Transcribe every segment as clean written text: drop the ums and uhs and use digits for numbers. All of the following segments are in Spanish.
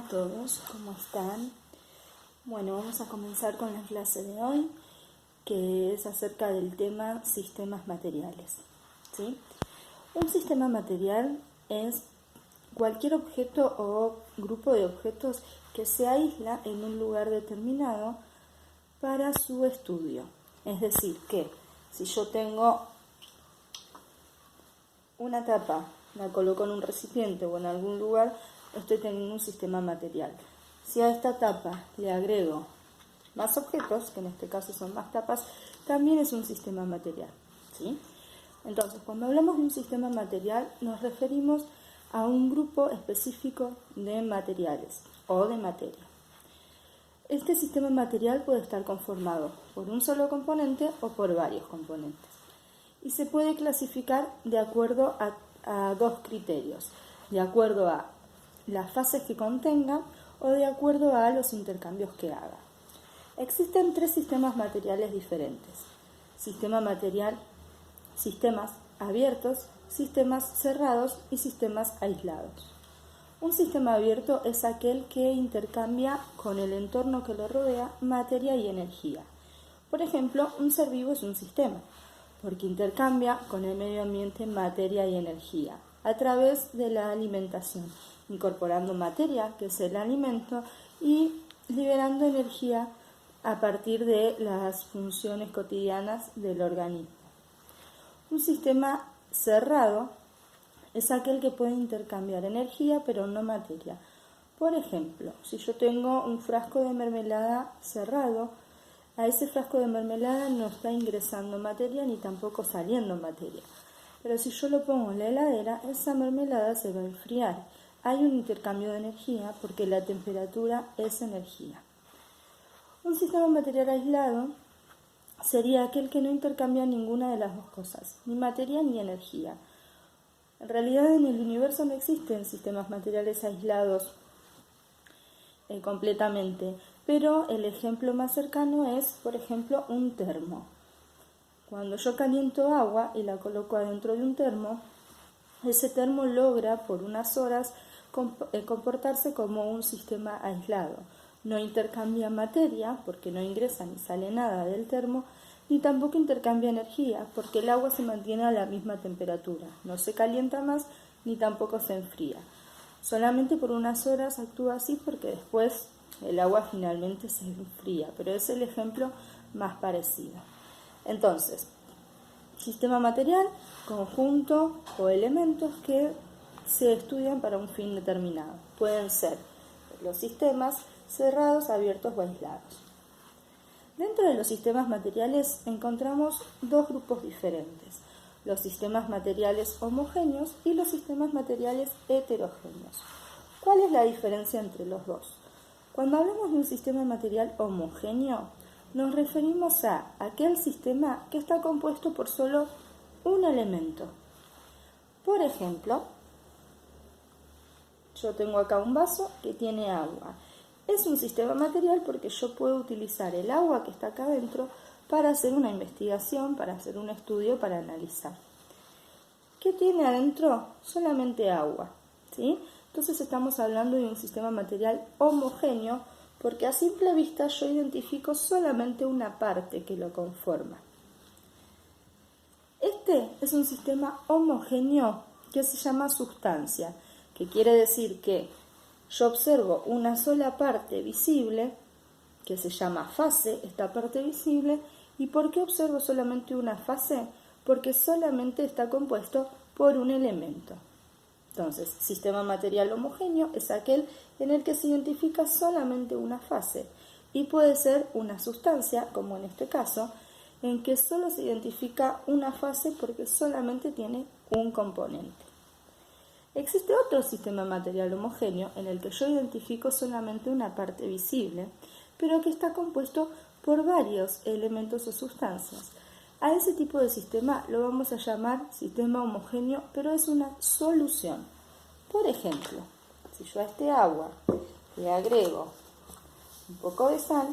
a todos, ¿cómo están? Bueno, vamos a comenzar con la clase de hoy, que es acerca del tema sistemas materiales, ¿sí? Un sistema material es cualquier objeto o grupo de objetos que se aísla en un lugar determinado para su estudio. Es decir, que si yo tengo una tapa, la coloco en un recipiente o en algún lugar, estoy teniendo un sistema material. Si a esta tapa le agrego más objetos, que en este caso son más tapas, también es un sistema material, ¿sí? Entonces, cuando hablamos de un sistema material, nos referimos a un grupo específico de materiales o de materia. Este sistema material puede estar conformado por un solo componente o por varios componentes. Y se puede clasificar de acuerdo a dos criterios, de acuerdo a las fases que contenga o de acuerdo a los intercambios que haga. Existen tres sistemas materiales diferentes: sistema material, sistemas abiertos, sistemas cerrados y sistemas aislados. Un sistema abierto es aquel que intercambia con el entorno que lo rodea materia y energía. Por ejemplo, un ser vivo es un sistema, porque intercambia con el medio ambiente materia y energía a través de la alimentación, incorporando materia, que es el alimento, y liberando energía a partir de las funciones cotidianas del organismo. Un sistema cerrado es aquel que puede intercambiar energía pero no materia. Por ejemplo, si yo tengo un frasco de mermelada cerrado, a ese frasco de mermelada no está ingresando materia ni tampoco saliendo materia. Pero si yo lo pongo en la heladera, esa mermelada se va a enfriar. Hay un intercambio de energía porque la temperatura es energía. Un sistema material aislado sería aquel que no intercambia ninguna de las dos cosas, ni materia ni energía. En realidad en el universo no existen sistemas materiales aislados completamente, pero el ejemplo más cercano es, por ejemplo, un termo. Cuando yo caliento agua y la coloco adentro de un termo, ese termo logra por unas horas comportarse como un sistema aislado. No intercambia materia porque no ingresa ni sale nada del termo, ni tampoco intercambia energía porque el agua se mantiene a la misma temperatura. No se calienta más ni tampoco se enfría. Solamente por unas horas actúa así porque después el agua finalmente se enfría, pero es el ejemplo más parecido. Entonces, sistema material, conjunto o elementos que se estudian para un fin determinado. Pueden ser los sistemas cerrados, abiertos o aislados. Dentro de los sistemas materiales encontramos dos grupos diferentes: los sistemas materiales homogéneos y los sistemas materiales heterogéneos. ¿Cuál es la diferencia entre los dos? Cuando hablamos de un sistema material homogéneo, nos referimos a aquel sistema que está compuesto por solo un elemento. Por ejemplo, yo tengo acá un vaso que tiene agua. Es un sistema material porque yo puedo utilizar el agua que está acá adentro para hacer una investigación, para hacer un estudio, para analizar. ¿Qué tiene adentro? Solamente agua, ¿sí? Entonces estamos hablando de un sistema material homogéneo porque a simple vista yo identifico solamente una parte que lo conforma. Este es un sistema homogéneo que se llama sustancia, que quiere decir que yo observo una sola parte visible, que se llama fase, esta parte visible. ¿Y por qué observo solamente una fase? Porque solamente está compuesto por un elemento. Entonces, sistema material homogéneo es aquel en el que se identifica solamente una fase y puede ser una sustancia, como en este caso, en que solo se identifica una fase porque solamente tiene un componente. Existe otro sistema material homogéneo en el que yo identifico solamente una parte visible, pero que está compuesto por varios elementos o sustancias. A ese tipo de sistema lo vamos a llamar sistema homogéneo, pero es una solución. Por ejemplo, si yo a este agua le agrego un poco de sal,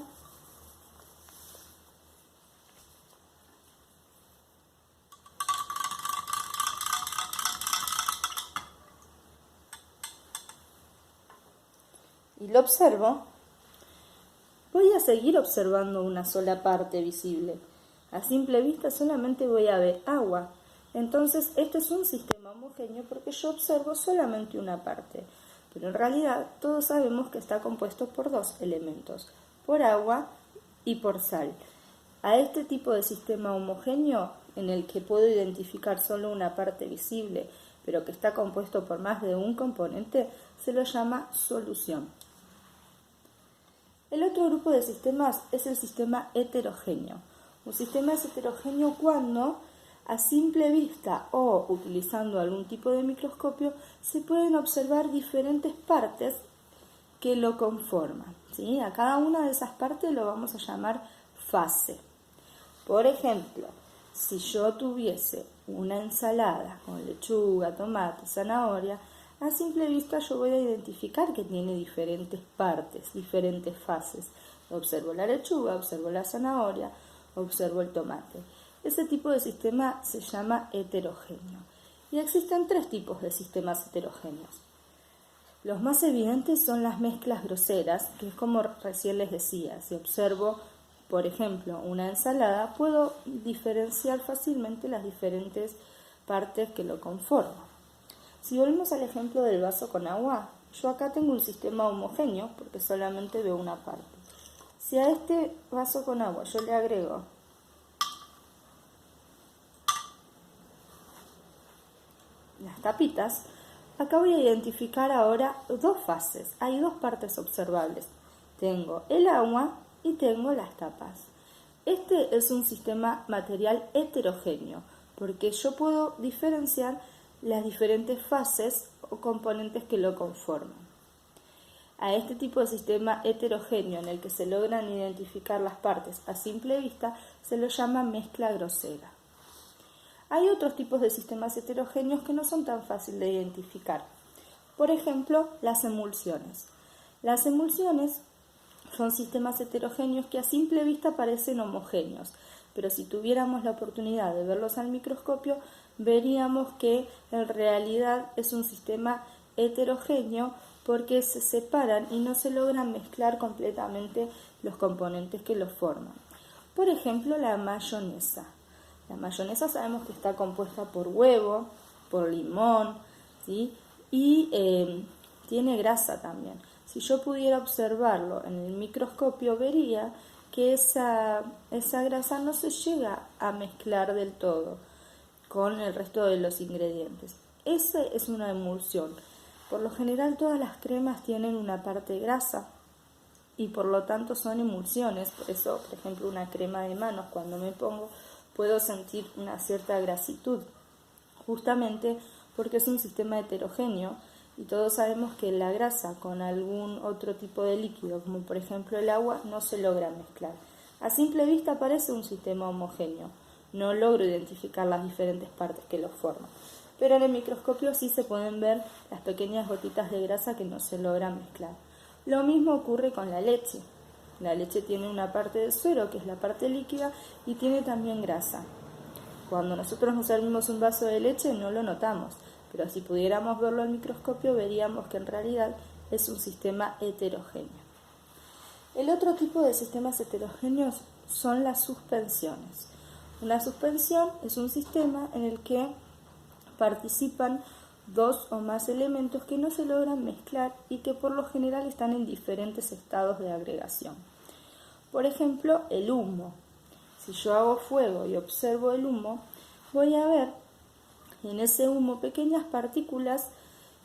y lo observo, voy a seguir observando una sola parte visible. A simple vista solamente voy a ver agua. Entonces este es un sistema homogéneo porque yo observo solamente una parte. Pero en realidad todos sabemos que está compuesto por dos elementos, por agua y por sal. A este tipo de sistema homogéneo, en el que puedo identificar solo una parte visible, pero que está compuesto por más de un componente, se lo llama solución. El otro grupo de sistemas es el sistema heterogéneo. Un sistema es heterogéneo cuando, a simple vista o utilizando algún tipo de microscopio, se pueden observar diferentes partes que lo conforman, ¿sí? A cada una de esas partes lo vamos a llamar fase. Por ejemplo, si yo tuviese una ensalada con lechuga, tomate, zanahoria, a simple vista yo voy a identificar que tiene diferentes partes, diferentes fases. Observo la lechuga, observo la zanahoria, observo el tomate. Ese tipo de sistema se llama heterogéneo. Y existen tres tipos de sistemas heterogéneos. Los más evidentes son las mezclas groseras, que es como recién les decía. Si observo, por ejemplo, una ensalada, puedo diferenciar fácilmente las diferentes partes que lo conforman. Si volvemos al ejemplo del vaso con agua, yo acá tengo un sistema homogéneo porque solamente veo una parte. Si a este vaso con agua yo le agrego las tapitas, acá voy a identificar ahora dos fases. Hay dos partes observables. Tengo el agua y tengo las tapas. Este es un sistema material heterogéneo porque yo puedo diferenciar las diferentes fases o componentes que lo conforman. A este tipo de sistema heterogéneo en el que se logran identificar las partes a simple vista se lo llama mezcla grosera. Hay otros tipos de sistemas heterogéneos que no son tan fáciles de identificar. Por ejemplo, las emulsiones. Las emulsiones son sistemas heterogéneos que a simple vista parecen homogéneos, pero si tuviéramos la oportunidad de verlos al microscopio, veríamos que en realidad es un sistema heterogéneo porque se separan y no se logran mezclar completamente los componentes que los forman. Por ejemplo, la mayonesa. La mayonesa sabemos que está compuesta por huevo, por limón, ¿sí? Y tiene grasa también. Si yo pudiera observarlo en el microscopio, vería que esa grasa no se llega a mezclar del todo con el resto de los ingredientes. Esa es una emulsión. Por lo general todas las cremas tienen una parte grasa y por lo tanto son emulsiones. Por eso, por ejemplo, una crema de manos cuando me pongo puedo sentir una cierta grasitud, justamente porque es un sistema heterogéneo y todos sabemos que la grasa con algún otro tipo de líquido, como por ejemplo el agua, no se logra mezclar. A simple vista parece un sistema homogéneo, no logro identificar las diferentes partes que lo forman, pero en el microscopio sí se pueden ver las pequeñas gotitas de grasa que no se logran mezclar. Lo mismo ocurre con la leche. La leche tiene una parte de suero, que es la parte líquida, y tiene también grasa. Cuando nosotros nos servimos un vaso de leche no lo notamos, pero si pudiéramos verlo al microscopio veríamos que en realidad es un sistema heterogéneo. El otro tipo de sistemas heterogéneos son las suspensiones. Una suspensión es un sistema en el que participan dos o más elementos que no se logran mezclar y que por lo general están en diferentes estados de agregación. Por ejemplo, el humo. Si yo hago fuego y observo el humo, voy a ver en ese humo pequeñas partículas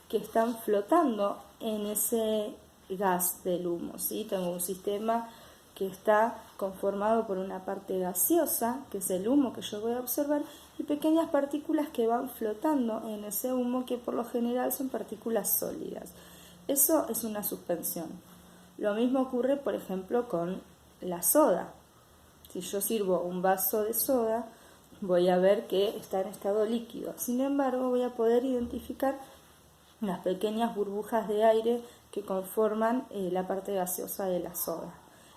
que están flotando en ese gas del humo, ¿sí? Tengo un sistema que está conformado por una parte gaseosa, que es el humo que yo voy a observar, y pequeñas partículas que van flotando en ese humo que por lo general son partículas sólidas. Eso es una suspensión. Lo mismo ocurre, por ejemplo, con la soda. Si yo sirvo un vaso de soda, voy a ver que está en estado líquido. Sin embargo, voy a poder identificar las pequeñas burbujas de aire que conforman la parte gaseosa de la soda.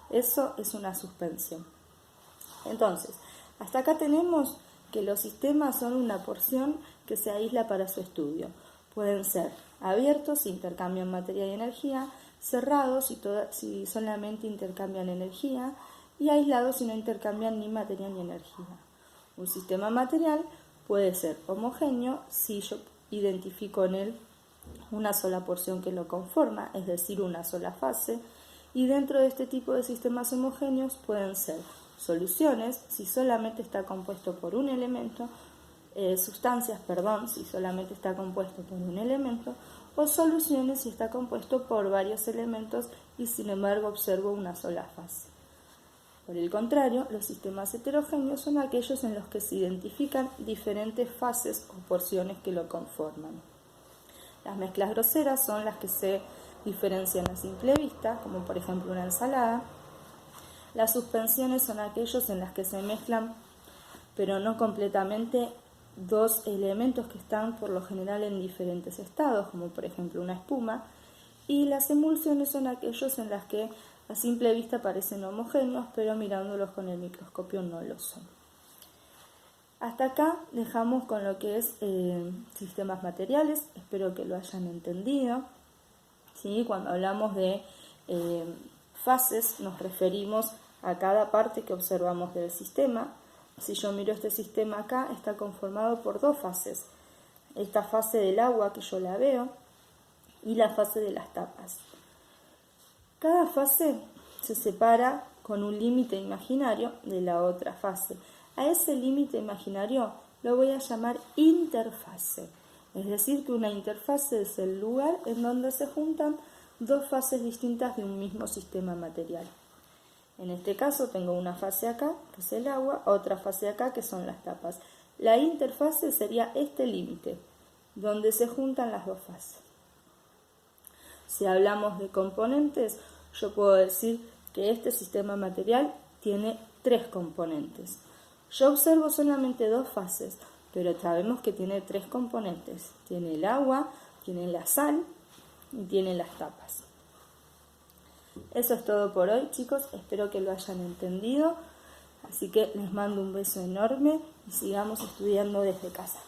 Eso es una suspensión. Entonces, hasta acá tenemos que los sistemas son una porción que se aísla para su estudio. Pueden ser abiertos, intercambian materia y energía, cerrados si solamente intercambian energía y aislados si no intercambian ni materia ni energía. Un sistema material puede ser homogéneo si yo identifico en él una sola porción que lo conforma, es decir, una sola fase, y dentro de este tipo de sistemas homogéneos pueden ser soluciones si solamente está compuesto por un elemento, sustancias, si solamente está compuesto por un elemento, o soluciones si está compuesto por varios elementos y sin embargo observo una sola fase. Por el contrario, los sistemas heterogéneos son aquellos en los que se identifican diferentes fases o porciones que lo conforman. Las mezclas groseras son las que se diferencian a simple vista, como por ejemplo una ensalada. Las suspensiones son aquellos en las que se mezclan, pero no completamente, dos elementos que están por lo general en diferentes estados, como por ejemplo una espuma. Y las emulsiones son aquellos en las que a simple vista parecen homogéneos, pero mirándolos con el microscopio no lo son. Hasta acá dejamos con lo que es sistemas materiales, espero que lo hayan entendido. ¿Sí? Cuando hablamos de fases nos referimos a cada parte que observamos del sistema. Si yo miro este sistema acá, está conformado por dos fases. Esta fase del agua que yo la veo y la fase de las tapas. Cada fase se separa con un límite imaginario de la otra fase. A ese límite imaginario lo voy a llamar interfase. Es decir, que una interfase es el lugar en donde se juntan dos fases distintas de un mismo sistema material. En este caso tengo una fase acá, que es el agua, otra fase acá, que son las tapas. La interfase sería este límite, donde se juntan las dos fases. Si hablamos de componentes, yo puedo decir que este sistema material tiene tres componentes. Yo observo solamente dos fases, pero sabemos que tiene tres componentes. Tiene el agua, tiene la sal y tiene las tapas. Eso es todo por hoy, chicos. Espero que lo hayan entendido. Así que les mando un beso enorme y sigamos estudiando desde casa.